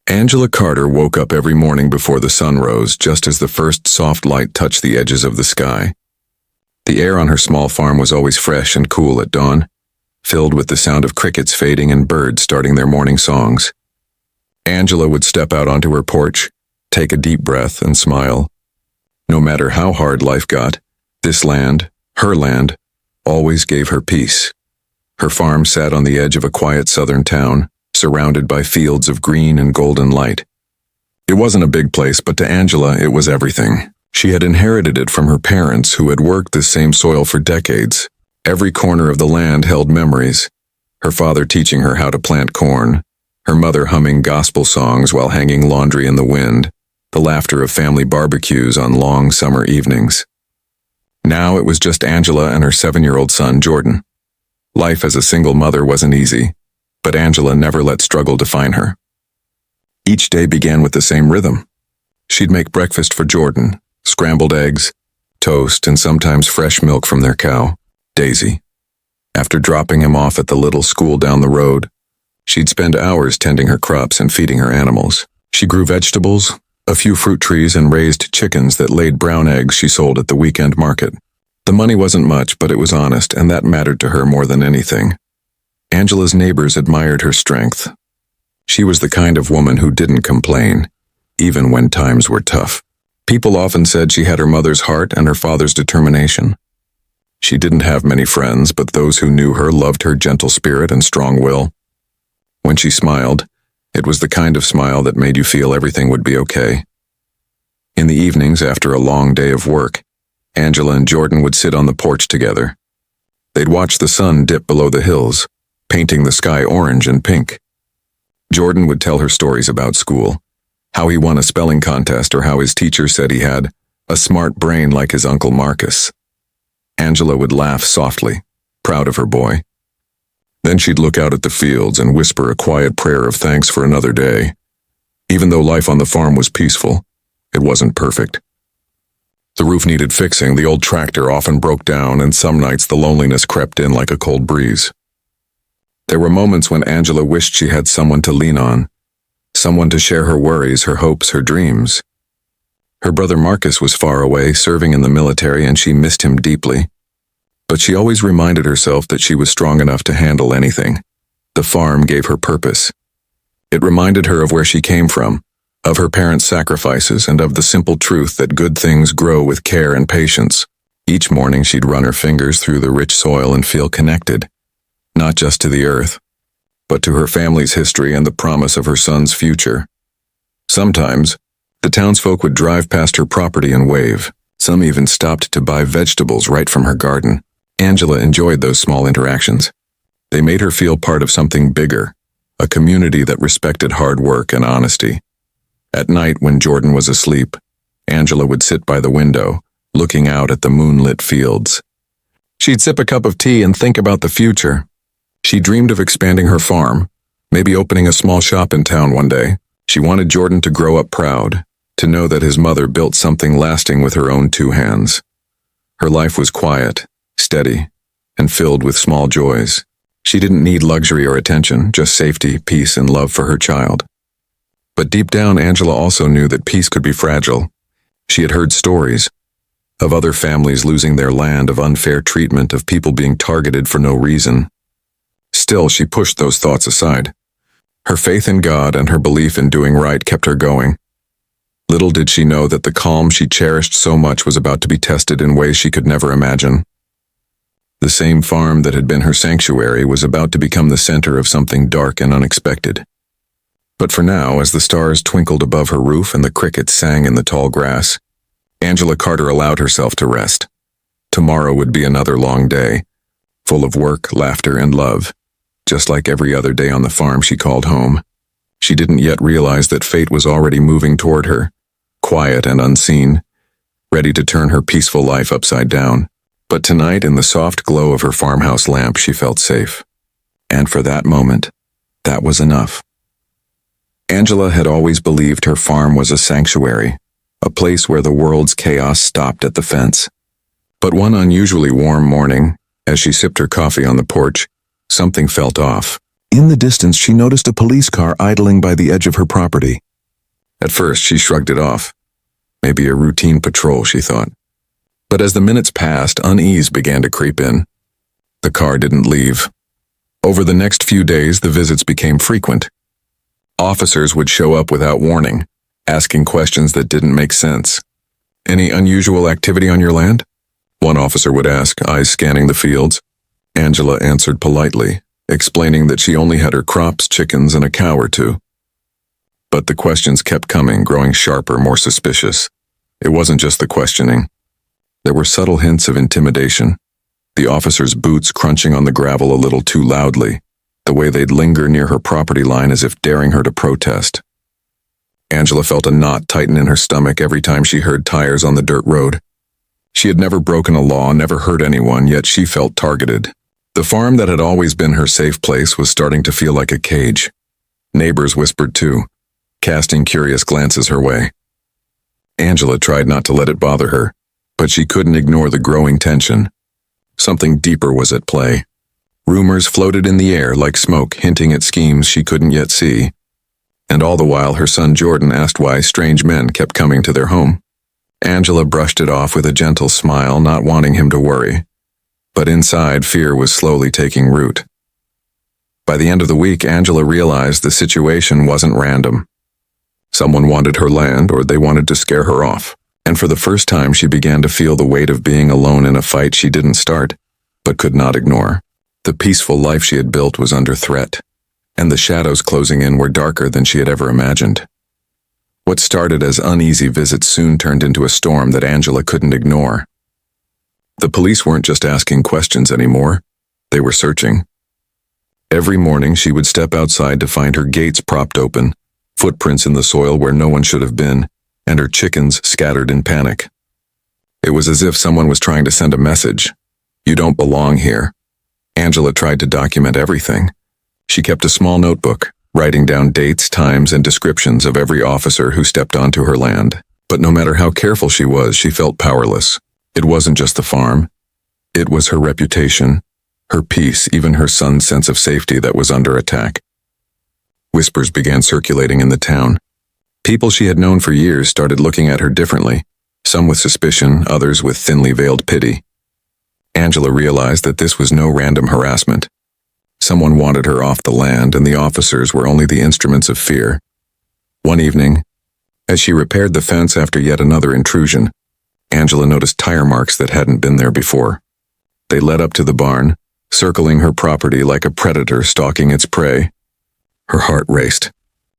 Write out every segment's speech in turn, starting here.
Angela Carter woke up every morning before the sun rose, just as the first soft light touched the edges of the sky. The air on her small farm was always fresh and cool at dawn, filled with the sound of crickets fading and birds starting their morning songs. Angela would step out onto her porch, take a deep breath, and smile. No matter how hard life got, this land, her land, always gave her peace. Her farm sat on the edge of a quiet southern town, surrounded by fields of green and golden light. It wasn't a big place, but to Angela it was everything. She had inherited it from her parents, who had worked this same soil for decades. Every corner of the land held memories. Her father teaching her how to plant corn, her mother humming gospel songs while hanging laundry in the wind, the laughter of family barbecues on long summer evenings. Now it was just Angela and her 7-year-old son, Jordan. Life as a single mother wasn't easy, but Angela never let struggle define her. Each day began with the same rhythm. She'd make breakfast for Jordan, scrambled eggs, toast, and sometimes fresh milk from their cow, Daisy. After dropping him off at the little school down the road, she'd spend hours tending her crops and feeding her animals. She grew vegetables, a few fruit trees, and raised chickens that laid brown eggs she sold at the weekend market. The money wasn't much, but it was honest, and that mattered to her more than anything. Angela's neighbors admired her strength. She was the kind of woman who didn't complain, even when times were tough. People often said she had her mother's heart and her father's determination. She didn't have many friends, but those who knew her loved her gentle spirit and strong will. When she smiled, it was the kind of smile that made you feel everything would be okay. In the evenings, after a long day of work, Angela and Jordan would sit on the porch together. They'd watch the sun dip below the hills, painting the sky orange and pink. Jordan would tell her stories about school, how he won a spelling contest or how his teacher said he had a smart brain like his Uncle Marcus. Angela would laugh softly, proud of her boy. Then she'd look out at the fields and whisper a quiet prayer of thanks for another day. Even though life on the farm was peaceful, it wasn't perfect. The roof needed fixing, the old tractor often broke down, and some nights the loneliness crept in like a cold breeze. There were moments when Angela wished she had someone to lean on, someone to share her worries, her hopes, her dreams. Her brother Marcus was far away, serving in the military, and she missed him deeply. But she always reminded herself that she was strong enough to handle anything. The farm gave her purpose. It reminded her of where she came from, of her parents' sacrifices, and of the simple truth that good things grow with care and patience. Each morning she'd run her fingers through the rich soil and feel connected, not just to the earth, but to her family's history and the promise of her son's future. Sometimes, the townsfolk would drive past her property and wave. Some even stopped to buy vegetables right from her garden. Angela enjoyed those small interactions. They made her feel part of something bigger, a community that respected hard work and honesty. At night, when Jordan was asleep, Angela would sit by the window, looking out at the moonlit fields. She'd sip a cup of tea and think about the future. She dreamed of expanding her farm, maybe opening a small shop in town one day. She wanted Jordan to grow up proud, to know that his mother built something lasting with her own 2 hands. Her life was quiet, steady, and filled with small joys. She didn't need luxury or attention, just safety, peace, and love for her child. But deep down, Angela also knew that peace could be fragile. She had heard stories of other families losing their land, of unfair treatment, of people being targeted for no reason. Still, she pushed those thoughts aside. Her faith in God and her belief in doing right kept her going. Little did she know that the calm she cherished so much was about to be tested in ways she could never imagine. The same farm that had been her sanctuary was about to become the center of something dark and unexpected. But for now, as the stars twinkled above her roof and the crickets sang in the tall grass, Angela Carter allowed herself to rest. Tomorrow would be another long day, full of work, laughter, and love. Just like every other day on the farm she called home. She didn't yet realize that fate was already moving toward her, quiet and unseen, ready to turn her peaceful life upside down. But tonight, in the soft glow of her farmhouse lamp, she felt safe. And for that moment, that was enough. Angela had always believed her farm was a sanctuary, a place where the world's chaos stopped at the fence. But one unusually warm morning, as she sipped her coffee on the porch, something felt off. In the distance, she noticed a police car idling by the edge of her property. At first, she shrugged it off. Maybe a routine patrol, she thought. But as the minutes passed, unease began to creep in. The car didn't leave. Over the next few days, the visits became frequent. Officers would show up without warning, asking questions that didn't make sense. "Any unusual activity on your land?" one officer would ask, eyes scanning the fields. Angela answered politely, explaining that she only had her crops, chickens, and a cow or two. But the questions kept coming, growing sharper, more suspicious. It wasn't just the questioning. There were subtle hints of intimidation. The officers' boots crunching on the gravel a little too loudly, the way they'd linger near her property line as if daring her to protest. Angela felt a knot tighten in her stomach every time she heard tires on the dirt road. She had never broken a law, never hurt anyone, yet she felt targeted. The farm that had always been her safe place was starting to feel like a cage. Neighbors whispered too, casting curious glances her way. Angela tried not to let it bother her, but she couldn't ignore the growing tension. Something deeper was at play. Rumors floated in the air like smoke, hinting at schemes she couldn't yet see. And all the while, her son Jordan asked why strange men kept coming to their home. Angela brushed it off with a gentle smile, not wanting him to worry. But inside, fear was slowly taking root. By the end of the week, Angela realized the situation wasn't random. Someone wanted her land, or they wanted to scare her off. And for the first time, she began to feel the weight of being alone in a fight she didn't start, but could not ignore. The peaceful life she had built was under threat, and the shadows closing in were darker than she had ever imagined. What started as uneasy visits soon turned into a storm that Angela couldn't ignore. The police weren't just asking questions anymore, they were searching. Every morning she would step outside to find her gates propped open, footprints in the soil where no one should have been, and her chickens scattered in panic. It was as if someone was trying to send a message. "You don't belong here." Angela tried to document everything. She kept a small notebook, writing down dates, times, and descriptions of every officer who stepped onto her land. But no matter how careful she was, she felt powerless. It wasn't just the farm. It was her reputation, her peace, even her son's sense of safety that was under attack. Whispers began circulating in the town. People she had known for years started looking at her differently, some with suspicion, others with thinly veiled pity. Angela realized that this was no random harassment. Someone wanted her off the land, and the officers were only the instruments of fear. One evening, as she repaired the fence after yet another intrusion, Angela noticed tire marks that hadn't been there before. They led up to the barn, circling her property like a predator stalking its prey. Her heart raced.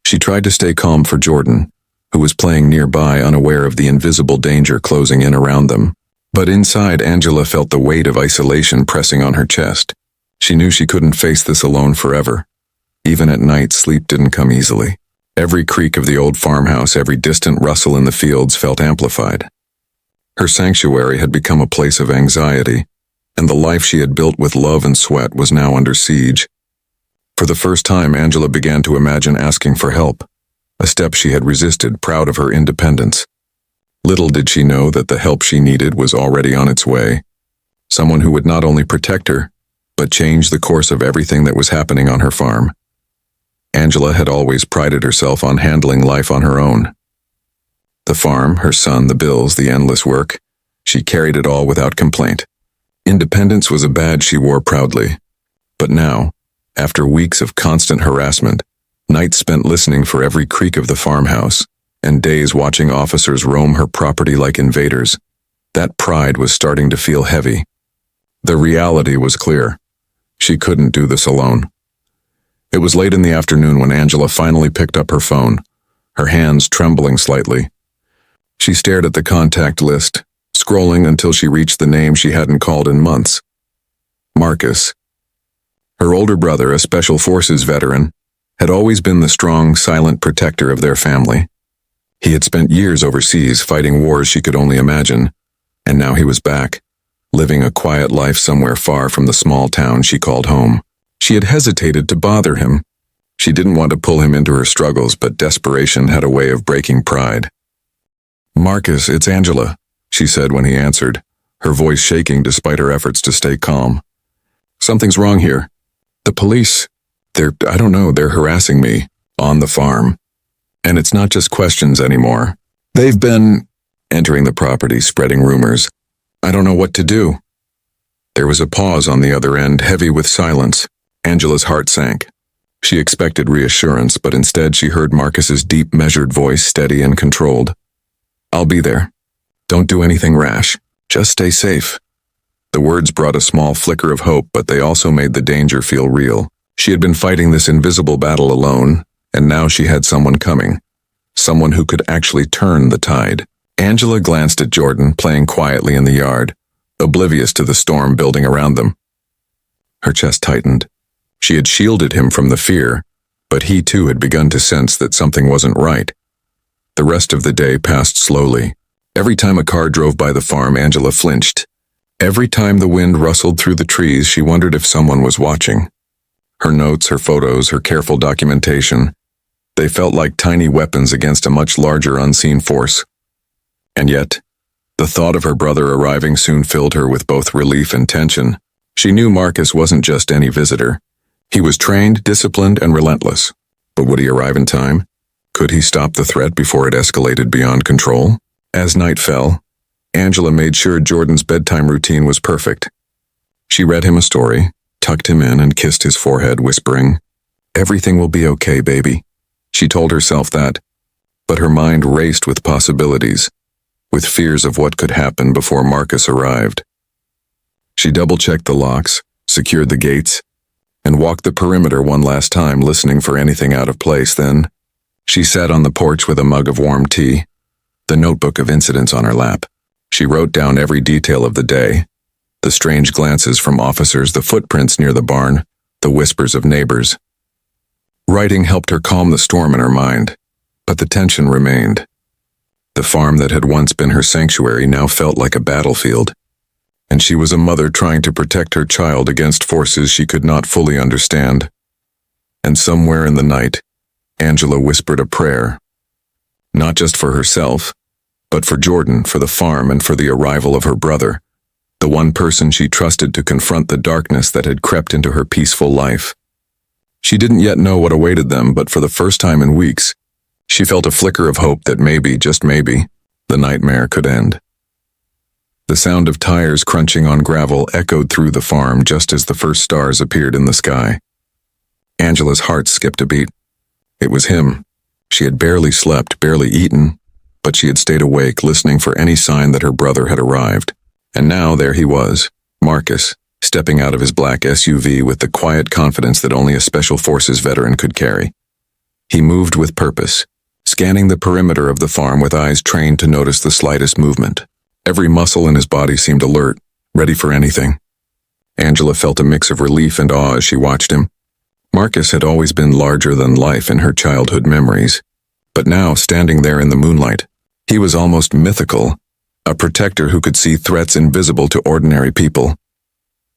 She tried to stay calm for Jordan, who was playing nearby, unaware of the invisible danger closing in around them. But inside, Angela felt the weight of isolation pressing on her chest. She knew she couldn't face this alone forever. Even at night, sleep didn't come easily. Every creak of the old farmhouse, every distant rustle in the fields felt amplified. Her sanctuary had become a place of anxiety, and the life she had built with love and sweat was now under siege. For the first time, Angela began to imagine asking for help, a step she had resisted, proud of her independence. Little did she know that the help she needed was already on its way. Someone who would not only protect her, but change the course of everything that was happening on her farm. Angela had always prided herself on handling life on her own. The farm, her son, the bills, the endless work, she carried it all without complaint. Independence was a badge she wore proudly. But now, after weeks of constant harassment, nights spent listening for every creak of the farmhouse, and days watching officers roam her property like invaders, that pride was starting to feel heavy. The reality was clear. She couldn't do this alone. It was late in the afternoon when Angela finally picked up her phone, her hands trembling slightly. She stared at the contact list, scrolling until she reached the name she hadn't called in months. Marcus. Her older brother, a Special Forces veteran, had always been the strong, silent protector of their family. He had spent years overseas fighting wars she could only imagine, and now he was back, living a quiet life somewhere far from the small town she called home. She had hesitated to bother him. She didn't want to pull him into her struggles, but desperation had a way of breaking pride. "Marcus, it's Angela," she said when he answered, her voice shaking despite her efforts to stay calm. "Something's wrong here. The police, I don't know, they're harassing me on the farm. And it's not just questions anymore. They've been entering the property, spreading rumors. I don't know what to do. There was a pause on the other end, heavy with silence. Angela's heart sank. She expected reassurance, but instead she heard Marcus's deep, measured voice, steady and controlled. I'll be there. Don't do anything rash. Just stay safe. The words brought a small flicker of hope, but they also made the danger feel real. She had been fighting this invisible battle alone, and now she had someone coming. Someone who could actually turn the tide. Angela glanced at Jordan, playing quietly in the yard, oblivious to the storm building around them. Her chest tightened. She had shielded him from the fear, but he too had begun to sense that something wasn't right. The rest of the day passed slowly. Every time a car drove by the farm, Angela flinched. Every time the wind rustled through the trees, she wondered if someone was watching. Her notes, her photos, her careful documentation, they felt like tiny weapons against a much larger unseen force. And yet, the thought of her brother arriving soon filled her with both relief and tension. She knew Marcus wasn't just any visitor. He was trained, disciplined, and relentless. But would he arrive in time? Could he stop the threat before it escalated beyond control? As night fell, Angela made sure Jordan's bedtime routine was perfect. She read him a story, tucked him in, and kissed his forehead, whispering, "Everything will be okay, baby." She told herself that, but her mind raced with possibilities, with fears of what could happen before Marcus arrived. She double-checked the locks, secured the gates, and walked the perimeter one last time, listening for anything out of place. Then, she sat on the porch with a mug of warm tea, the notebook of incidents on her lap. She wrote down every detail of the day, the strange glances from officers, the footprints near the barn, the whispers of neighbors. Writing helped her calm the storm in her mind, but the tension remained. The farm that had once been her sanctuary now felt like a battlefield, and she was a mother trying to protect her child against forces she could not fully understand. And somewhere in the night, Angela whispered a prayer, not just for herself, but for Jordan, for the farm, and for the arrival of her brother, the one person she trusted to confront the darkness that had crept into her peaceful life. She didn't yet know what awaited them, but for the first time in weeks, she felt a flicker of hope that maybe, just maybe, the nightmare could end. The sound of tires crunching on gravel echoed through the farm just as the first stars appeared in the sky. Angela's heart skipped a beat. It was him. She had barely slept, barely eaten, but she had stayed awake, listening for any sign that her brother had arrived. And now there he was, Marcus, stepping out of his black SUV with the quiet confidence that only a Special Forces veteran could carry. He moved with purpose, scanning the perimeter of the farm with eyes trained to notice the slightest movement. Every muscle in his body seemed alert, ready for anything. Angela felt a mix of relief and awe as she watched him. Marcus had always been larger than life in her childhood memories, but now, standing there in the moonlight, he was almost mythical, a protector who could see threats invisible to ordinary people.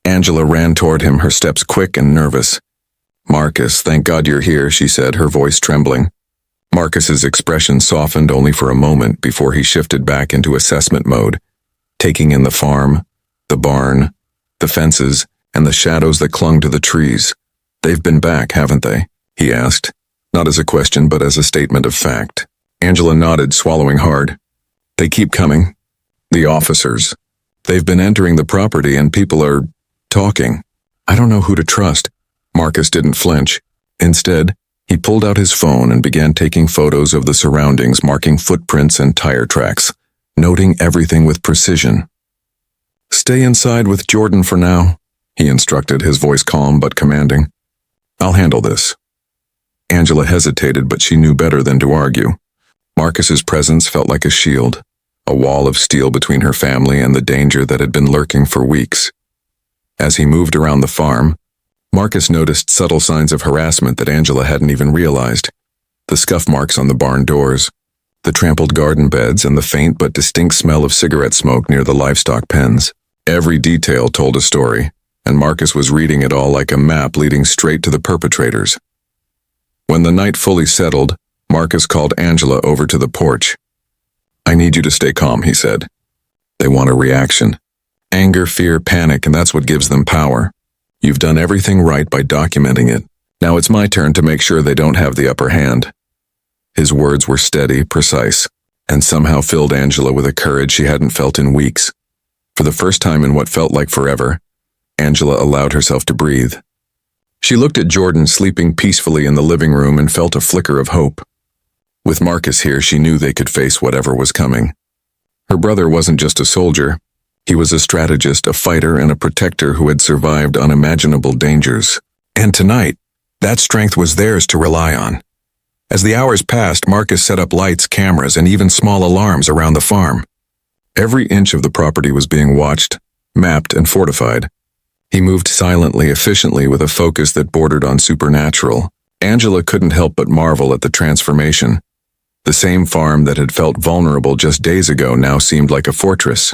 Angela ran toward him, her steps quick and nervous. "Marcus, thank God you're here," she said, her voice trembling. Marcus's expression softened only for a moment before he shifted back into assessment mode, taking in the farm, the barn, the fences, and the shadows that clung to the trees. "They've been back, haven't they?" he asked, not as a question but as a statement of fact. Angela nodded, swallowing hard. "They keep coming. The officers. They've been entering the property and people are talking. I don't know who to trust." Marcus didn't flinch. Instead, he pulled out his phone and began taking photos of the surroundings, marking footprints and tire tracks, noting everything with precision. "Stay inside with Jordan for now," he instructed, his voice calm but commanding. "I'll handle this." Angela hesitated, but she knew better than to argue. Marcus's presence felt like a shield, a wall of steel between her family and the danger that had been lurking for weeks. As he moved around the farm, Marcus noticed subtle signs of harassment that Angela hadn't even realized. The scuff marks on the barn doors, the trampled garden beds, and the faint but distinct smell of cigarette smoke near the livestock pens. Every detail told a story, and Marcus was reading it all like a map leading straight to the perpetrators. When the night fully settled, Marcus called Angela over to the porch. "I need you to stay calm," he said. "They want a reaction. Anger, fear, panic, and that's what gives them power. You've done everything right by documenting it. Now it's my turn to make sure they don't have the upper hand." His words were steady, precise, and somehow filled Angela with a courage she hadn't felt in weeks. For the first time in what felt like forever, Angela allowed herself to breathe. She looked at Jordan sleeping peacefully in the living room and felt a flicker of hope. With Marcus here, she knew they could face whatever was coming. Her brother wasn't just a soldier. He was a strategist, a fighter, and a protector who had survived unimaginable dangers. And tonight, that strength was theirs to rely on. As the hours passed, Marcus set up lights, cameras, and even small alarms around the farm. Every inch of the property was being watched, mapped, and fortified. He moved silently, efficiently, with a focus that bordered on supernatural. Angela couldn't help but marvel at the transformation. The same farm that had felt vulnerable just days ago now seemed like a fortress.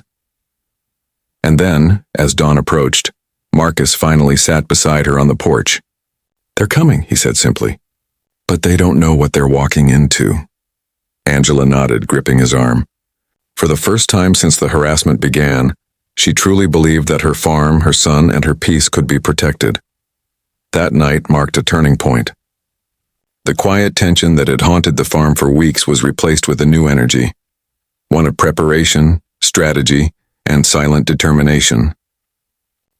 And then, as dawn approached, Marcus finally sat beside her on the porch. "They're coming," he said simply. "But they don't know what they're walking into." Angela nodded, gripping his arm. For the first time since the harassment began, she truly believed that her farm, her son, and her peace could be protected. That night marked a turning point. The quiet tension that had haunted the farm for weeks was replaced with a new energy, one of preparation, strategy, and silent determination.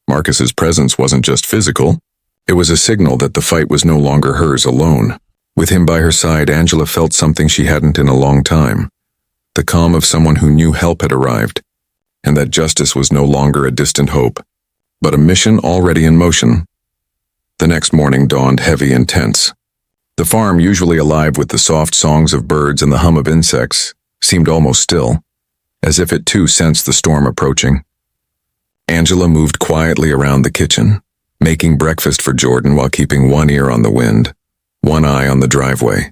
Marcus's presence wasn't just physical. It was a signal that the fight was no longer hers alone. With him by her side, Angela felt something she hadn't in a long time, the calm of someone who knew help had arrived, and that justice was no longer a distant hope, but a mission already in motion. The next morning dawned heavy and tense. The farm, usually alive with the soft songs of birds and the hum of insects, seemed almost still, as if it too sensed the storm approaching. Angela moved quietly around the kitchen, making breakfast for Jordan while keeping one ear on the wind, one eye on the driveway.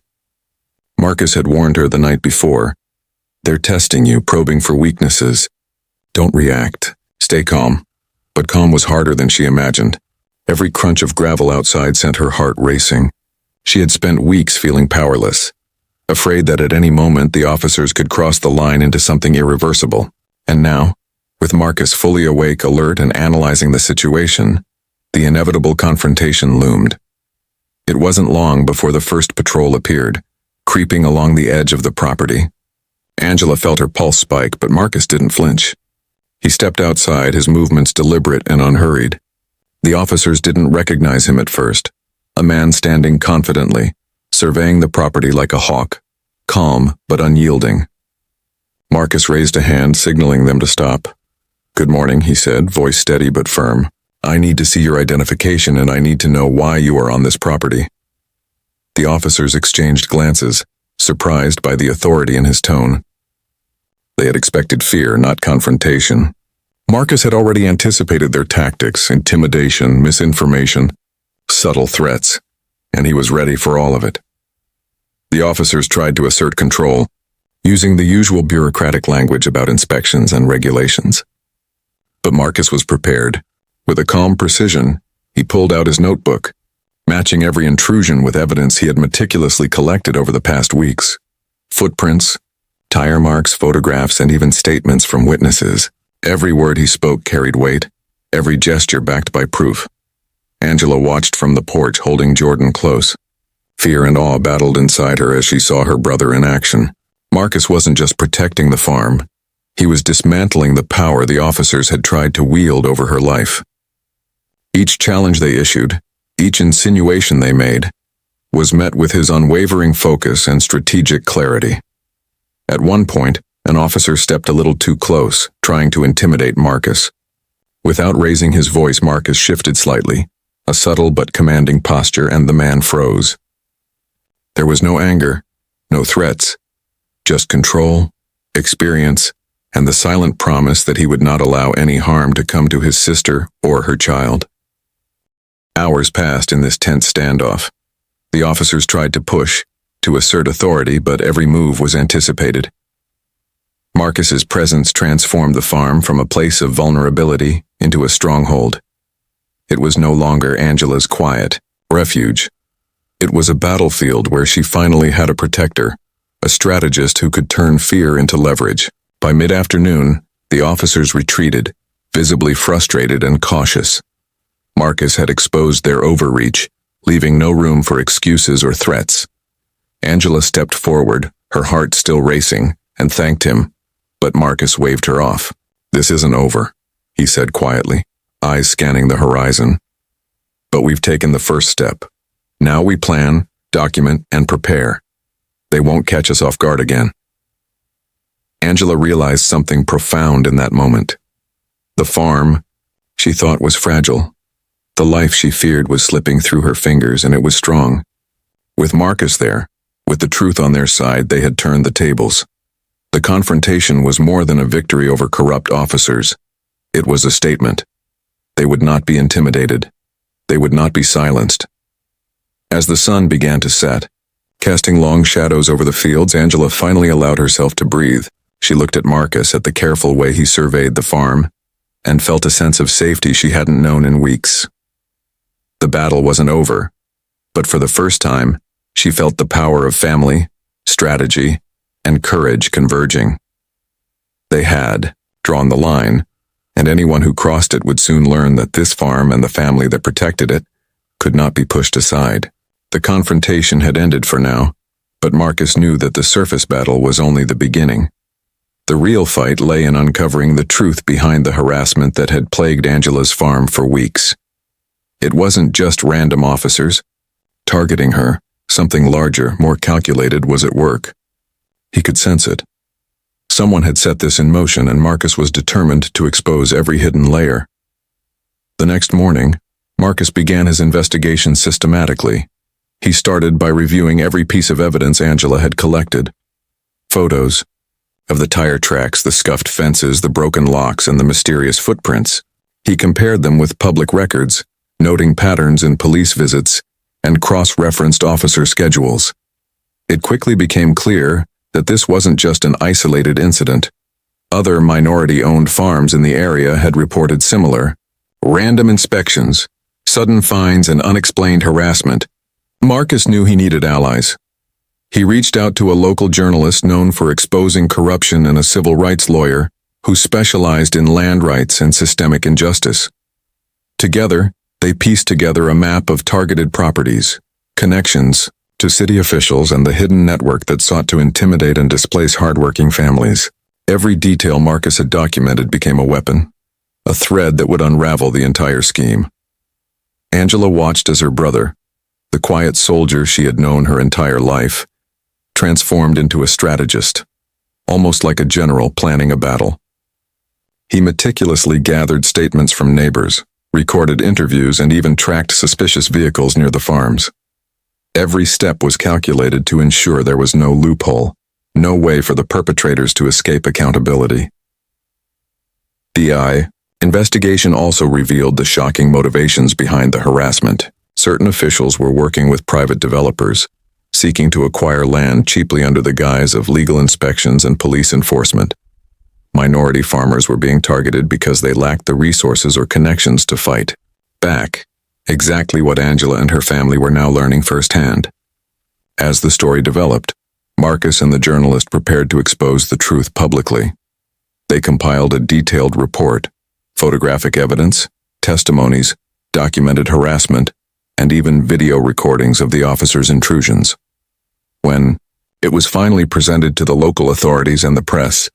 Marcus had warned her the night before. "They're testing you, probing for weaknesses. Don't react. Stay calm." But calm was harder than she imagined. Every crunch of gravel outside sent her heart racing. She had spent weeks feeling powerless, afraid that at any moment the officers could cross the line into something irreversible. And now, with Marcus fully awake, alert, and analyzing the situation, the inevitable confrontation loomed. It wasn't long before the first patrol appeared, creeping along the edge of the property. Angela felt her pulse spike, but Marcus didn't flinch. He stepped outside, his movements deliberate and unhurried. The officers didn't recognize him at first, a man standing confidently, surveying the property like a hawk, calm but unyielding. Marcus raised a hand, signaling them to stop. "Good morning," he said, voice steady but firm. "I need to see your identification, and I need to know why you are on this property." The officers exchanged glances, surprised by the authority in his tone. They had expected fear, not confrontation. Marcus had already anticipated their tactics, intimidation, misinformation, subtle threats, and he was ready for all of it. The officers tried to assert control, using the usual bureaucratic language about inspections and regulations. But Marcus was prepared. With a calm precision, he pulled out his notebook, matching every intrusion with evidence he had meticulously collected over the past weeks. Footprints, tire marks, photographs, and even statements from witnesses. Every word he spoke carried weight, every gesture backed by proof. Angela watched from the porch, holding Jordan close. Fear and awe battled inside her as she saw her brother in action. Marcus wasn't just protecting the farm. He was dismantling the power the officers had tried to wield over her life. Each challenge they issued, each insinuation they made, was met with his unwavering focus and strategic clarity. At one point, an officer stepped a little too close, trying to intimidate Marcus. Without raising his voice, Marcus shifted slightly, a subtle but commanding posture, and the man froze. There was no anger, no threats, just control, experience, and the silent promise that he would not allow any harm to come to his sister or her child. Hours passed in this tense standoff. The officers tried to push, to assert authority, but every move was anticipated. Marcus's presence transformed the farm from a place of vulnerability into a stronghold. It was no longer Angela's quiet refuge. It was a battlefield where she finally had a protector, a strategist who could turn fear into leverage. By mid-afternoon, the officers retreated, visibly frustrated and cautious. Marcus had exposed their overreach, leaving no room for excuses or threats. Angela stepped forward, her heart still racing, and thanked him, but Marcus waved her off. "This isn't over," he said quietly, eyes scanning the horizon. "But we've taken the first step. Now we plan, document, and prepare. They won't catch us off guard again." Angela realized something profound in that moment. The farm, she thought, was fragile. The life she feared was slipping through her fingers, and it was strong. With Marcus there, with the truth on their side, they had turned the tables. The confrontation was more than a victory over corrupt officers. It was a statement. They would not be intimidated. They would not be silenced. As the sun began to set, casting long shadows over the fields, Angela finally allowed herself to breathe. She looked at Marcus, at the careful way he surveyed the farm, and felt a sense of safety she hadn't known in weeks. The battle wasn't over, but for the first time, she felt the power of family, strategy, and courage converging. They had drawn the line, and anyone who crossed it would soon learn that this farm and the family that protected it could not be pushed aside. The confrontation had ended for now, but Marcus knew that the surface battle was only the beginning. The real fight lay in uncovering the truth behind the harassment that had plagued Angela's farm for weeks. It wasn't just random officers targeting her. Something larger, more calculated, was at work. He could sense it. Someone had set this in motion, and Marcus was determined to expose every hidden layer. The next morning, Marcus began his investigation systematically. He started by reviewing every piece of evidence Angela had collected. Photos of the tire tracks, the scuffed fences, the broken locks, and the mysterious footprints. He compared them with public records, noting patterns in police visits and cross-referenced officer schedules. It quickly became clear that this wasn't just an isolated incident. Other minority-owned farms in the area had reported similar random inspections, sudden fines, and unexplained harassment. Marcus knew he needed allies. He reached out to a local journalist known for exposing corruption and a civil rights lawyer who specialized in land rights and systemic injustice. Together, they pieced together a map of targeted properties, connections to city officials, and the hidden network that sought to intimidate and displace hardworking families. Every detail Marcus had documented became a weapon, a thread that would unravel the entire scheme. Angela watched as her brother, the quiet soldier she had known her entire life, transformed into a strategist, almost like a general planning a battle. He meticulously gathered statements from neighbors, recorded interviews, and even tracked suspicious vehicles near the farms. Every step was calculated to ensure there was no loophole, no way for the perpetrators to escape accountability. The investigation also revealed the shocking motivations behind the harassment. Certain officials were working with private developers, seeking to acquire land cheaply under the guise of legal inspections and police enforcement. Minority farmers were being targeted because they lacked the resources or connections to fight back. Exactly what Angela and her family were now learning firsthand. As the story developed, Marcus and the journalist prepared to expose the truth publicly. They compiled a detailed report, photographic evidence, testimonies, documented harassment, and even video recordings of the officers' intrusions. When it was finally presented to the local authorities and the press,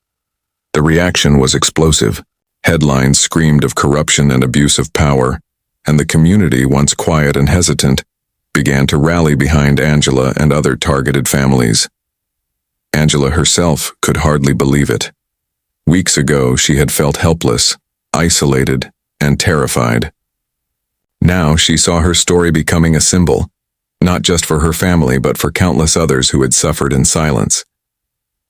the reaction was explosive. Headlines screamed of corruption and abuse of power, and the community, once quiet and hesitant, began to rally behind Angela and other targeted families. Angela herself could hardly believe it. Weeks ago, she had felt helpless, isolated, and terrified. Now she saw her story becoming a symbol, not just for her family but for countless others who had suffered in silence.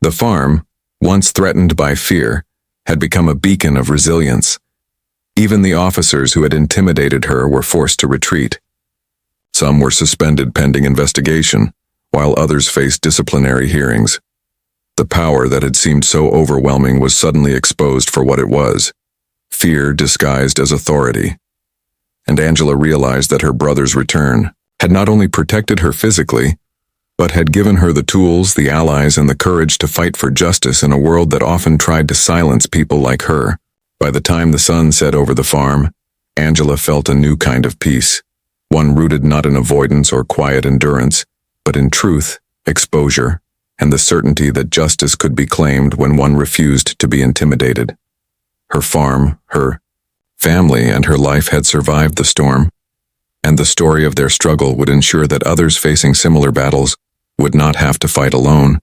The farm, once threatened by fear, had become a beacon of resilience. Even the officers who had intimidated her were forced to retreat. Some were suspended pending investigation, while others faced disciplinary hearings. The power that had seemed so overwhelming was suddenly exposed for what it was: fear disguised as authority. And Angela realized that her brother's return had not only protected her physically, but had given her the tools, the allies, and the courage to fight for justice in a world that often tried to silence people like her. By the time the sun set over the farm, Angela felt a new kind of peace, one rooted not in avoidance or quiet endurance, but in truth, exposure, and the certainty that justice could be claimed when one refused to be intimidated. Her farm, her family, and her life had survived the storm, and the story of their struggle would ensure that others facing similar battles would not have to fight alone.